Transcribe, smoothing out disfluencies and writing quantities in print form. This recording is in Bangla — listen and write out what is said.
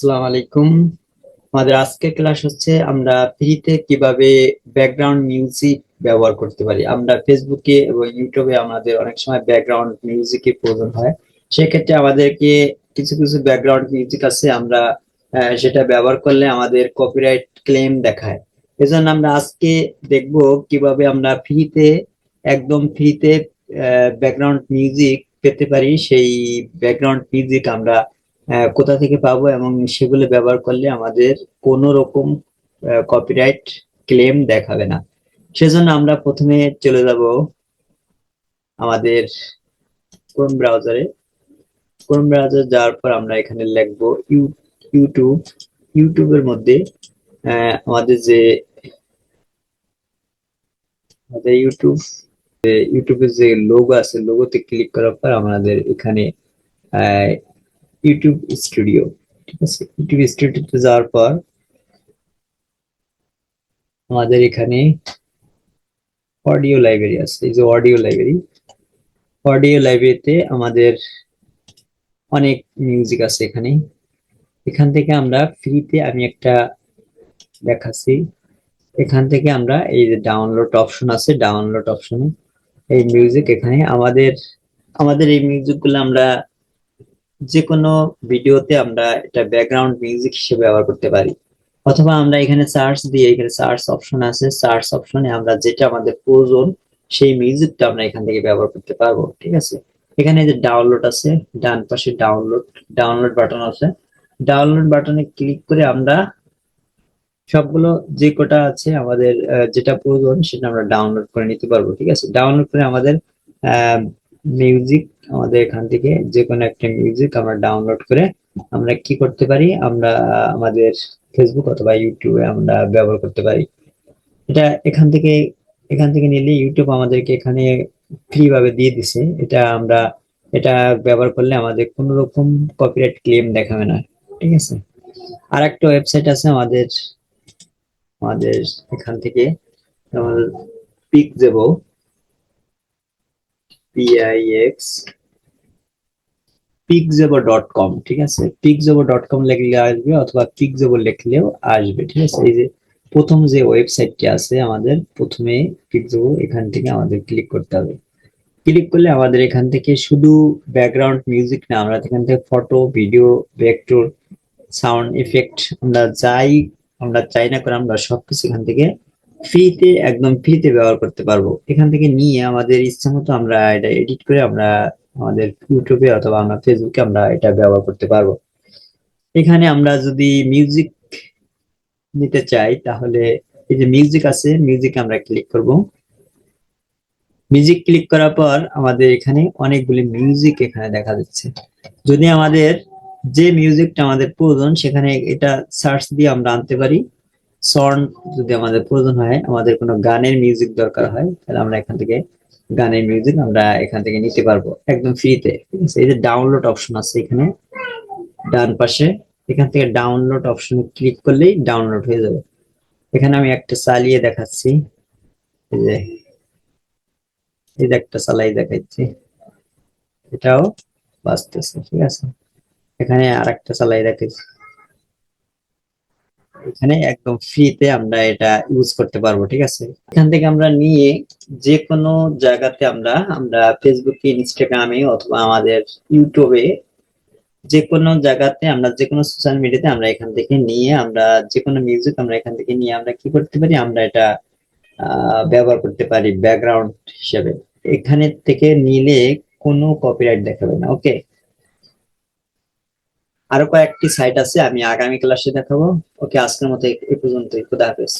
আসসালামু আলাইকুম। আমাদের আজকের ক্লাস হচ্ছে আমরা ফ্রিতে কিভাবে ব্যাকগ্রাউন্ড মিউজিক ব্যবহার করতে পারি। আমরা ফেসবুকে এবং ইউটিউবে আমাদের অনেক সময় ব্যাকগ্রাউন্ড মিউজিকের প্রয়োজন হয়। সেক্ষেত্রে আমাদেরকে কিছু কিছু ব্যাকগ্রাউন্ড মিউজিক আছে, আমরা সেটা ব্যবহার করলে আমাদের কপিরাইট ক্লেম দেখায়। এজন্য আমরা আজকে দেখব কিভাবে আমরা ফ্রিতে, একদম ফ্রিতে ব্যাকগ্রাউন্ড মিউজিক পেতে পারি। সেই ব্যাকগ্রাউন্ড মিউজিক আমরা কোথা থেকে পাবো এবং সেগুলো ব্যবহার করলে আমাদের কোনো রকম কপিরাইট ক্লেম দেখাবে না। সেজন্য আমরা প্রথমে চলে যাব আমাদের ক্রোম ব্রাউজারে। ক্রোম ব্রাউজার যাওয়ার পর আমরা এখানে লিখবো ইউটিউব। ইউটিউবের মধ্যে আমাদের যে ইউটিউবের যে লোগো আছে, লোগোতে ক্লিক করার পর আমাদের এখানে আহ, ইউটিউব স্টুডিও, ঠিক আছে। ইউটিউব স্টুডিওতে যাওয়ার পর আমাদের এখানে অডিও লাইব্রেরি আছে। এই যে অডিও লাইব্রেরি, অডিও লাইব্রেরিতে আমাদের অনেক মিউজিক আছে। এখানে এখান থেকে আমরা ফ্রিতে, আমি একটা দেখাচ্ছি, এখান থেকে আমরা এই যে ডাউনলোড অপশন আছে, ডাউনলোড অপশনে এই মিউজিক, এখানে আমাদের আমাদের এই মিউজিক গুলো আমরা যে কোনো ভিডিওতে আমরা এটা ব্যাকগ্রাউন্ড মিউজিক হিসেবে ব্যবহার করতে পারি। অথবা আমরা এখানে সার্চ দিয়ে, এখানে সার্চ অপশন আছে, সার্চ অপশনে আমরা যেটা আমাদের প্রয়োজন সেই মিউজিকটা আমরা এখান থেকে ব্যবহার করতে পারবো, ঠিক আছে। এখানে যে ডাউনলোড আছে, ডান পাশে ডাউনলোড, ডাউনলোড বাটন আছে। ডাউনলোড বাটনে ক্লিক করে আমরা সবগুলো যে কটা আছে আমাদের যেটা প্রয়োজন সেটা আমরা ডাউনলোড করে নিতে পারবো, ঠিক আছে। ডাউনলোড করে আমাদের মিউজিক, আমাদের এখান থেকে যে কোনো একটা মিউজিক আমরা ডাউনলোড করে আমরা কি করতে পারি, আমরা আমাদের ফেসবুক অথবা ইউটিউবে আমরা ব্যবহার করতে পারি। এটা এখান থেকে নিলে ইউটিউব আমাদেরকে এখানে ফ্রি ভাবে দিয়ে দিছে। এটা আমরা এটা ব্যবহার করলে আমাদের কোনো রকম কপিরাইট ক্লেম দেখাবে না, ঠিক আছে। আর একটা ওয়েবসাইট আছে আমাদের আমাদের এখান থেকে, যেমন পিকজেবো, PIX পিকজেবো.com, ঠিক আছে। পিকজেবো.com লিখলে আসবে অথবা পিকজেবো লিখলেও আসবে, ঠিক আছে। এই যে প্রথম যে ওয়েবসাইটটি আছে আমাদের, প্রথমে পিকজেবো, এখান থেকে আমাদের ক্লিক করতে হবে। ক্লিক করলে আমাদের এখান থেকে শুধু ব্যাকগ্রাউন্ড মিউজিক না, আমরা এখান থেকে photo, video, vector, sound effect, আমরা চাই না করে আমরা সবকিছু এখান থেকে ফ্রিতে, একদম ফ্রিতে ব্যবহার করতে পারবো। এখান থেকে নিয়ে আমাদের ইচ্ছা মতো আমরা এটা এডিট করে আমরা আমাদের ইউটিউবে অথবা আমরা ফেসবুকে আমরা এটা ব্যবহার করতে পারবো। এখানে আমরা যদি মিউজিক নিতে চাই তাহলে এই যে মিউজিক আছে, মিউজিকে আমরা ক্লিক করব। মিউজিক ক্লিক করার পর আমাদের এখানে অনেকগুলি মিউজিক এখানে দেখা যাচ্ছে। যদি আমাদের যে মিউজিকটা আমাদের প্রয়োজন সেখানে এটা সার্চ দিয়ে আমরা আনতে পারি। সং যদি আমাদের প্রয়োজন হয়, আমাদের কোনো গানের মিউজিক দরকার হয়, তাহলে আমরা এখান থেকে গানের মিউজিক আমরা এখান থেকে নিতে পারবো একদম ফ্রিতে, ঠিক আছে। এই যে ডাউনলোড অপশন আছে এখানে ডান পাশে, এখান থেকে ডাউনলোড অপশনে ক্লিক করলেই ডাউনলোড হয়ে যাবে। এখানে আমি একটা চালিয়ে দেখাচ্ছি, এই যে এই যে একটা চালাই দেখাচ্ছি, এটাও বাজতেছে, ঠিক আছে। এখানে আর একটা চালাই দেখাচ্ছি, এখানে একদম ফ্রিতে আমরা এটা ইউজ করতে পারবো, ঠিক আছে। এখান থেকে আমরা নিয়ে যে কোনো জায়গাতে আমরা আমরা ফেসবুকে, ইনস্টাগ্রামে অথবা আমাদের ইউটিউবে, যে কোনো জায়গাতে আমরা যে কোনো সোশ্যাল মিডিয়াতে আমরা এখান থেকে নিয়ে আমরা যে কোনো মিউজিক আমরা এখান থেকে নিয়ে আমরা কি করতে পারি, আমরা এটা ব্যবহার করতে পারি ব্যাকগ্রাউন্ড হিসেবে। এখানে থেকে নিলে কোনো কপিরাইট দেখাবে না, ওকে। আরো কয়েকটি সাইট আছে, আমি আগামী ক্লাসে দেখাবো। ওকে, আজকের মতো এই পর্যন্তই। খুদা হাফেজ।